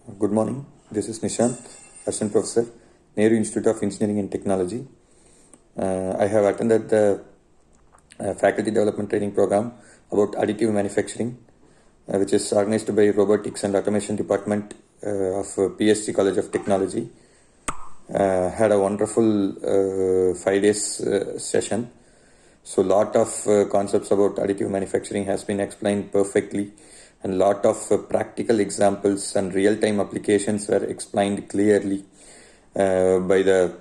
Good morning. This is Nishant, Assistant Professor, Nehru Institute of Engineering and Technology. I have attended the Faculty Development Training Program about additive manufacturing, which is organized by Robotics and Automation Department of PSC College of Technology. Had a wonderful 5 days session. So lot of concepts about additive manufacturing has been explained perfectly, and lot of practical examples and real-time applications were explained clearly by the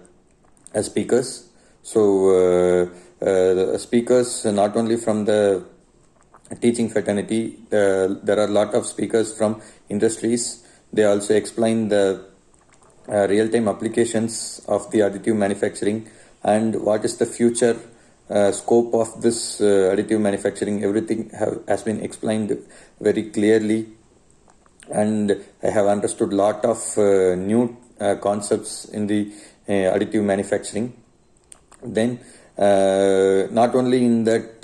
speakers. So the speakers not only from the teaching fraternity, there are a lot of speakers from industries. They also explain the real-time applications of the additive manufacturing and what is the future scope of this additive manufacturing. Everything has been explained very clearly, and I have understood a lot of new concepts in the additive manufacturing. Then not only in that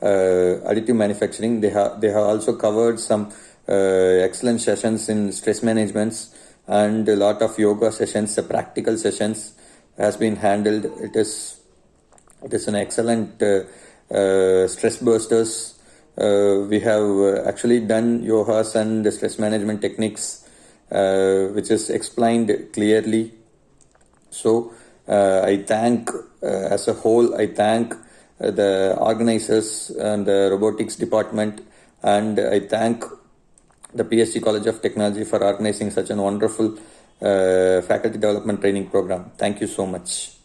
additive manufacturing, they have also covered some excellent sessions in stress management, and a lot of yoga sessions, practical sessions has been handled. It is an excellent stress busters. We have actually done yogas and stress management techniques, which is explained clearly. So I thank, as a whole, I thank the organizers and the robotics department, and I thank the PSC College of Technology for organizing such a wonderful faculty development training program. Thank you so much.